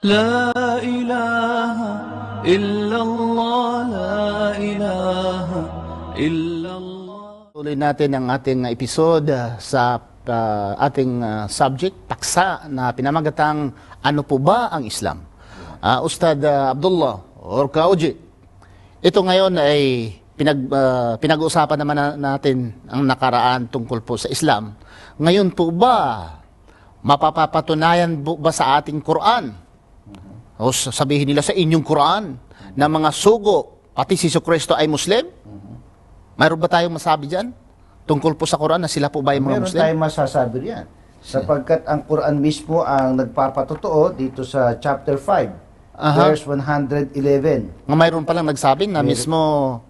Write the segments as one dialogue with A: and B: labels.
A: لا إله إلا الله لا إله إلا الله.
B: Tuloy natin ang ating episode sa ating subject, paksa na pinamagatang ano po ba ang Islam? Ustad Abdullah or Kauji, ito ngayon ay pinag-uusapan naman natin ang nakaraan tungkol po sa Islam. Ngayon po ba, mapapatunayan ba sa ating Quran? O sabihin nila sa inyong Quran na mga sugo, pati si Kristo ay Muslim? Mayroon ba tayong masabi dyan? Tungkol po sa Quran na sila po ba ay mga
C: Meron
B: Muslim?
C: tayong masasabi riyan. Sapagkat ang Quran mismo ang nagpapatotoo dito sa chapter 5, verse 111.
B: Nga mayroon palang nagsabi na mismo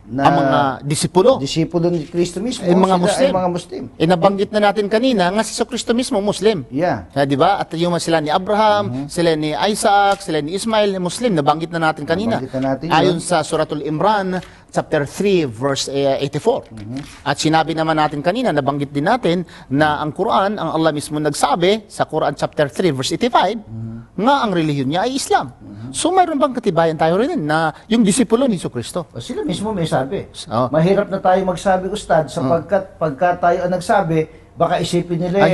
C: Na
B: ang mga disipulo
C: disipulo ni Kristo mismo,
B: ay mga
C: sila
B: Muslim.
C: ay mga Muslim.
B: Nabanggit na natin kanina nga si Kristo mismo Muslim.
C: Yeah.
B: Di ba? At yung sila ni Abraham, sila ni Isaac, sila ni Ismail, Muslim. Nabanggit na natin kanina.
C: Nabanggit na natin
B: Ayon
C: yun.
B: sa Suratul Imran, chapter 3, verse 84. At sinabi naman natin kanina, nabanggit din natin na ang Quran, ang Allah mismo nagsabi sa Quran chapter 3, verse 85, nga ang relihiyon niya ay Islam. So mayroon bang katibayan tayo rin na yung disipulo ni Kristo?
C: O sila mismo may sabi.
B: Oh.
C: Mahirap na tayo magsabi, Ustad, sapagkat pagka tayo ang nagsabi, baka isipin nila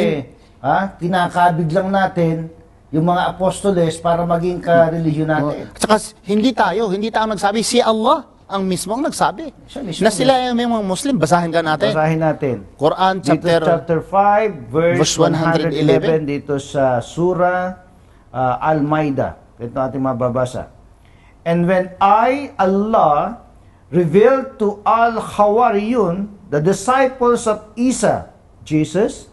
C: kinakabig lang natin yung mga apostoles para maging ka-relihiyon natin.
B: At saka hindi tayo nagsabi, si Allah ang mismo ang nagsabi.
C: Siya mismo
B: Na sila ay mga Muslim. Basahin ka natin.
C: Basahin natin.
B: Quran
C: Dito chapter 5, verse 111 dito sa Surah Al-Ma'idah. Ito ating mababasa. And when I, Allah, revealed to Al-Hawariyun, the disciples of Isa, Jesus,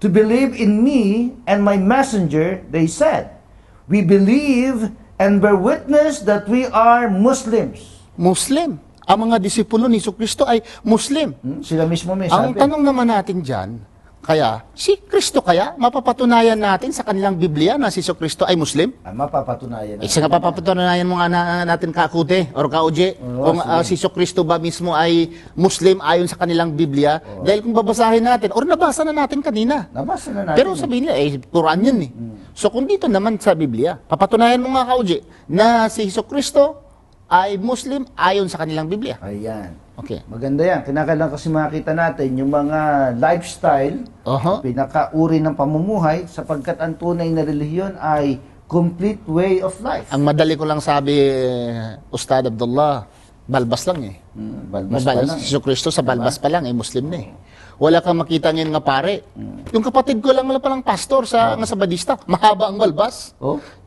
C: to believe in me and my messenger, they said, we believe and bear witness that we are Muslims.
B: Muslim. Ang mga disipulo ni Kristo ay Muslim.
C: Sila mismo may
B: Ang
C: sabi.
B: tanong naman natin dyan, kaya, si Kristo kaya, mapapatunayan natin sa kanilang Biblia na si Kristo ay Muslim?
C: Mapapatunayan.
B: Isa nga papapatunayan mo nga natin kakute or kauji kung si Kristo ba mismo ay Muslim ayon sa kanilang Biblia. Dahil kung babasahin natin, or nabasa na natin kanina.
C: Nabasa na natin.
B: Pero sabihin nila, Quran yun eh. So kung dito naman sa Biblia, papatunayan mo nga kauji na si Kristo ay Muslim ayon sa kanilang Biblia.
C: Ayan.
B: Okay.
C: Maganda yan. Kinakailangan kasi makita natin yung mga lifestyle, pinakauri ng pamumuhay, sapagkat ang tunay na relihiyon ay complete way of life.
B: Ang madali ko lang sabi, Ustad Abdullah, balbas lang eh.
C: Balbas pa lang.
B: Si Kristo sa balbas pa lang, Muslim na eh. Wala kang makita ngayon nga pare. Yung kapatid ko lang wala palang pastor nga sa Badista, mahaba ang balbas.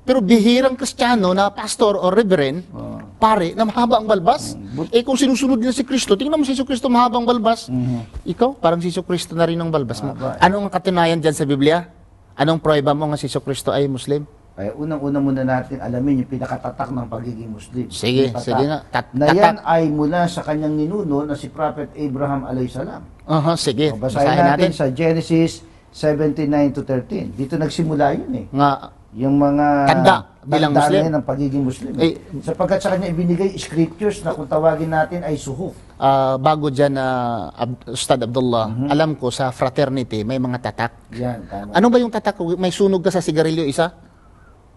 B: Pero bihirang Kristiyano na pastor o reverend, pare, na mahaba ang balbas. Kung sinusunod nila si Kristo, tingnan mo si Kristo mahabang balbas. Ikaw, parang si Kristo na rin ang balbas mo. Anong katunayan dyan sa Biblia? Anong prueba mo nga si Kristo ay Muslim?
C: Kaya unang-una muna natin alamin yung pinakatatak ng pagiging Muslim.
B: Sige, sige nga.
C: Na yan ay mula sa kanyang ninuno na si Prophet Abraham alayhisalam.
B: Sige.
C: Basahin natin sa Genesis 17:9-13. Dito nagsimula yun eh.
B: Nga,
C: yung mga
B: tanda bilang Muslim
C: ng pagiging Muslim. Sapagkat sa kanya ibinigay scriptures na kung tawagin natin ay suhuf.
B: Bago dyan, Ustad Abdullah, alam ko sa fraternity may mga tatak.
C: Yan, tama.
B: Ano ba yung tatak? May sunog ka sa sigarilyo isa?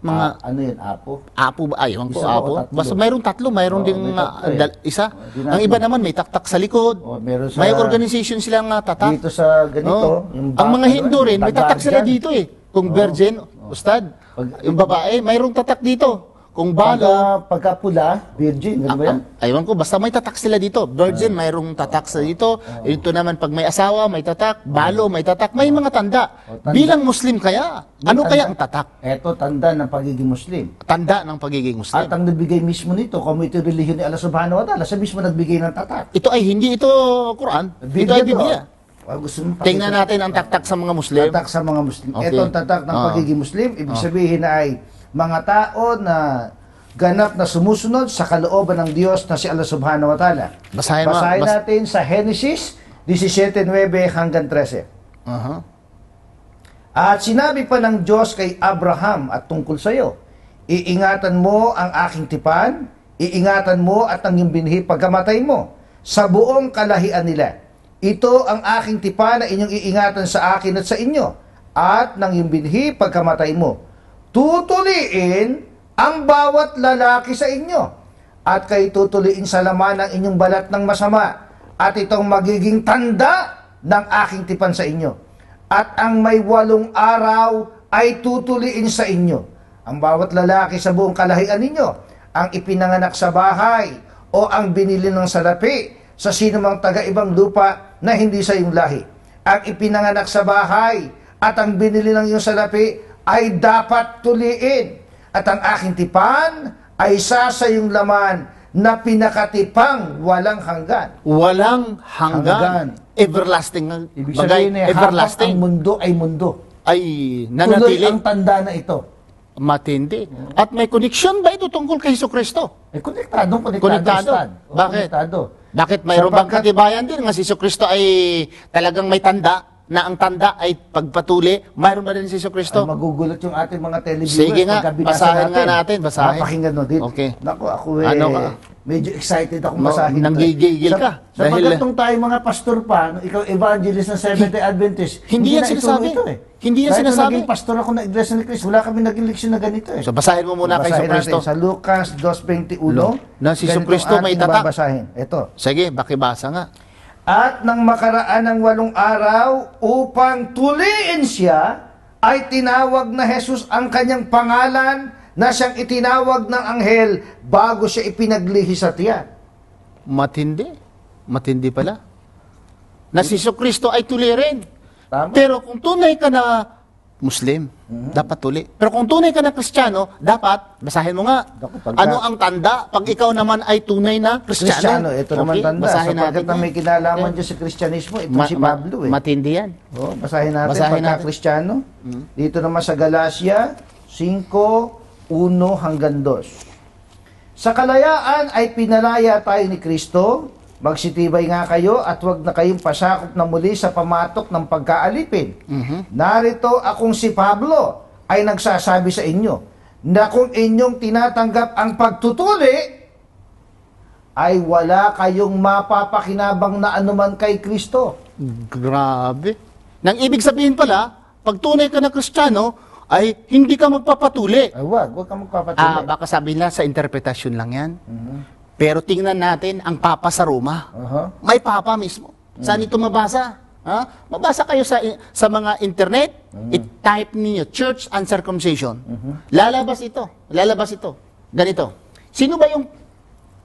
B: Mga
C: ano yun, apo?
B: apo ba? Ayaw ko,
C: Isa ba o
B: apo.
C: tatlo?
B: Basta mayroong tatlo, mayroon ding
C: may tatlo
B: isa.
C: Di
B: Ang iba naman may taktak sa likod.
C: Meron sa,
B: May organization silang tatak.
C: dito sa ganito.
B: Ang mga Hindu rin, may tatak sila dito eh. Kung virgin, Ustad, yung babae, mayroong tatak dito. Kung balo,
C: Pagka pula, virgin, gano'n ba yan?
B: aywan ko, basta may tatak sila dito. Virgin, mayroong tatak sa dito. Ito naman, pag may asawa, may tatak. Balo, may tatak. May mga tanda.
C: Tanda.
B: Bilang Muslim kaya, ano
C: Tanda.
B: kaya ang tatak?
C: Ito, tanda ng pagiging Muslim.
B: Tanda ng pagiging Muslim.
C: At ang nagbigay mismo nito, kung ito yung relihiyon ni Allah subhanahu wa ta'ala, siya mismo nagbigay ng tatak.
B: Ito ay hindi ito Quran. Ito ay Biblia.
C: Gusto mo
B: Tingnan natin ang taktak sa mga Muslim.
C: tatak sa mga Muslim.
B: Okay.
C: Ito ang tatak ng pagiging Muslim. Ibig sabihin na ay mga tao na ganap na sumusunod sa kalooban ng Diyos na si Allah subhanahu wa ta'ala.
B: Basahin
C: natin sa Genesis 17:9 hanggang 13. At sinabi pa ng Diyos kay Abraham at tungkol sa iyo, iingatan mo ang aking tipan, iingatan mo at ang iyong binhi pagkamatay mo sa buong kalahian nila. Ito ang aking tipan na inyong iingatan sa akin at sa inyo, at ng iyong binhi pagkamatay mo. tutuliin ang bawat lalaki sa inyo, at kayo tutuliin sa laman ng inyong balat ng masama, at itong magiging tanda ng aking tipan sa inyo. At ang may 8 araw ay tutuliin sa inyo ang bawat lalaki sa buong kalahian ninyo, ang ipinanganak sa bahay o ang binili ng salapi sa sinumang taga-ibang lupa na hindi sa iyong lahi. Ang ipinanganak sa bahay at ang binili ng iyong salapi ay dapat tuliin. At ang aking tipan ay isa sa iyong laman na pinakatipang walang hanggan.
B: Walang hanggan. Everlasting.
C: Ibig
B: Bagay,
C: sabihin,
B: everlasting.
C: ang mundo ay mundo.
B: Ay
C: Tuloy
B: nanatili.
C: ang tanda na ito.
B: Matindi. At may connection ba ito tungkol kay Hesus Kristo?
C: Konektado.
B: Konektado?
C: Stan. Oo,
B: Bakit?
C: konektado.
B: Bakit mayroon bang
C: Sapagkat-
B: katibayan din nga si Hesus Kristo ay talagang may tanda, na ang tanda ay pagpatuli? Mayroon ba din si Hesus
C: Ay,
B: Kristo?
C: magugulat yung ating mga televiewers.
B: Sige nga,
C: pagka binasa
B: basahin nga natin, basahin.
C: Mapakinggan mo dito.
B: Okay.
C: Naku, ako
B: Ano ka?
C: medyo excited akong basahin.
B: Nanggigigil ka.
C: Sapagkat nung tayo mga pastor pa, ikaw evangelist ng Seventh-day Adventist,
B: Hindi yan
C: na
B: sinasabi.
C: ituro ito
B: Hindi yan
C: Kahit nung
B: sinasabi.
C: naging pastor ako ng Iglesia ni Cristo, wala kami naging leksyon na ganito
B: So basahin mo muna kay Hesus
C: Basahin
B: Kristo.
C: natin sa Lucas 2:21.
B: Na si Hesus
C: Ganitong
B: Kristo may
C: ating
B: tatak.
C: babasahin. Ito.
B: Sige, bakibasa nga.
C: At nang makaraan ng 8 araw, upang tuliin siya, ay tinawag na Jesus ang kanyang pangalan na siyang itinawag ng anghel bago siya ipinaglihi sa tiyan.
B: Matindi. Matindi pala. Na si Hesus Kristo ay tuli rin.
C: Tama.
B: Pero kung tunay ka na Muslim, dapat tuli. Pero kung tunay ka na Kristiyano, dapat, basahin mo nga,
C: Naku, pagka-
B: ano ang tanda pag ikaw naman ay tunay na Kristiyano?
C: Kristiyano, ito naman tanda.
B: basahin
C: Sapagkat
B: natin
C: na may
B: yan.
C: kinalaman dyan sa Kristyanismo, ito si Pablo
B: Matindi yan.
C: Basahin natin,
B: Basahin
C: pagka
B: natin.
C: Kristiyano. Dito naman sa Galacia 5:1-2. Sa kalayaan ay pinalaya tayo ni Kristo, magsitibay nga kayo at huwag na kayong pasakop na muli sa pamatok ng pagkaalipin. Narito akong si Pablo ay nagsasabi sa inyo na kung inyong tinatanggap ang pagtutuli, ay wala kayong mapapakinabang na anuman kay Kristo.
B: Grabe. Nang ibig sabihin pala, pag tunay ka na Kristiyano, ay hindi ka magpapatuli.
C: Ay, huwag kang magpapatuloy.
B: Baka sabi nila sa interpretasyon lang yan. Pero tingnan natin ang Papa sa Roma. May Papa mismo. Saan ito mabasa? Mabasa kayo sa mga internet, i-type niyo Church and Circumcision. Lalabas ito. Ganito. Sino ba yung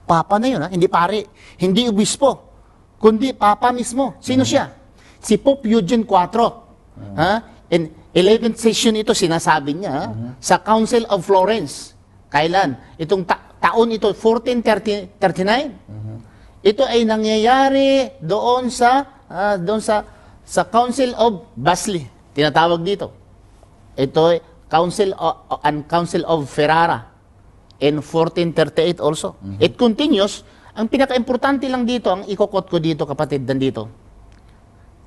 B: Papa na yun? Hindi pare, hindi obispo, kundi Papa mismo. Sino siya? Si Pope Eugene IV. In 11th session ito, sinasabi niya sa Council of Florence. Kailan? Itong taon ito, 1439. Ito ay nangyayari doon sa Council of Basel. Tinatawag dito. Ito ay Council of Ferrara in 1438 also. It continues. Ang pinaka-importante lang dito, ang ikokot ko dito, kapatid, nandito.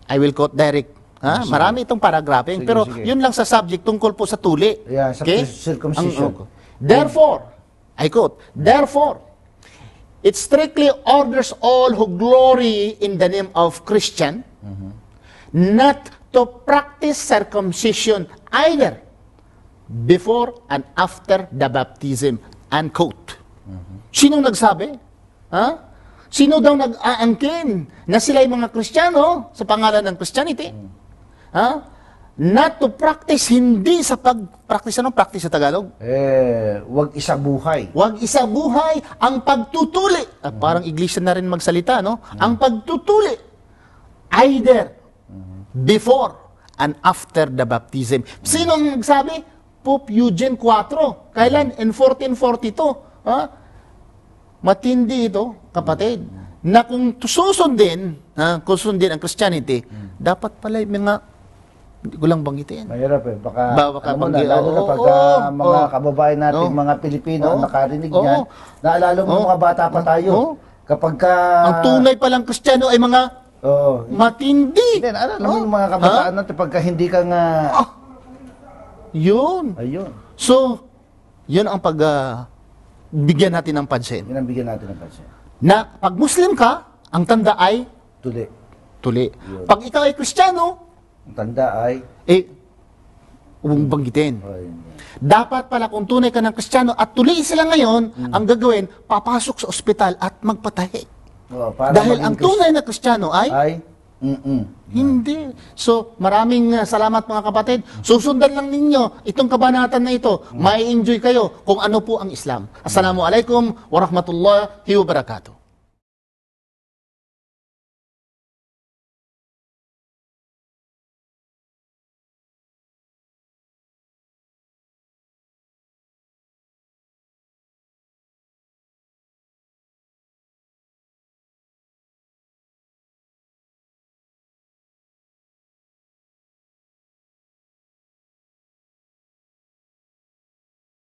B: I will quote direct. Marami itong paragraphing, pero
C: sige.
B: yun lang sa subject tungkol po sa tuli.
C: Yeah, sa circumcision.
B: Therefore, I quote, therefore, it strictly orders all who glory in the name of Christian not to practice circumcision either before and after the baptism. Unquote. Sinong nagsabi? Sino daw nag-aangkin na sila yung mga Kristiyano sa pangalan ng Christianity? Not to practice, hindi sa pag-practice. Anong practice sa Tagalog?
C: Huwag isabuhay.
B: Huwag isabuhay ang pagtutuli. Parang iglesia na rin magsalita, no? Ang pagtutuli. Either before and after the baptism. Sino ang nagsabi? Pope Eugene IV. Kailan? In 1442. Matindi ito, kapatid. Na kung susundin ang Christianity, dapat pala yung mga, hindi ko lang banggitin.
C: Mahirap Baka
B: Baka
C: lalo na pag mga kababayan natin, mga Pilipino, nakarinig niyan. Naalala mo mga bata pa tayo. Kapag ka...
B: Ang tunay palang Kristiyano ay mga matindi.
C: Hindi, naalala mo yung mga kabataan natin, pagka hindi ka nga...
B: Yun.
C: Ayun.
B: So, yun ang bigyan natin ng pansin.
C: Yun ang bigyan natin ng pansin.
B: Na pag Muslim ka, ang tanda ay
C: Tuli.
B: tuli. Pag ikaw ay Kristiyano,
C: Ang tanda ay...
B: huwag banggitin.
C: Ayun.
B: Dapat pala kung tunay ka ng Kristiyano at tuloy sila ngayon, ang gagawin, papasok sa ospital at magpatahi.
C: Para
B: Dahil
C: maging
B: ang tunay na Kristiyano ay hindi. So, maraming salamat mga kapatid. Susundan lang ninyo itong kabanatan na ito. Mai-enjoy kayo kung ano po ang Islam. Assalamualaikum warahmatullahi wabarakatuh.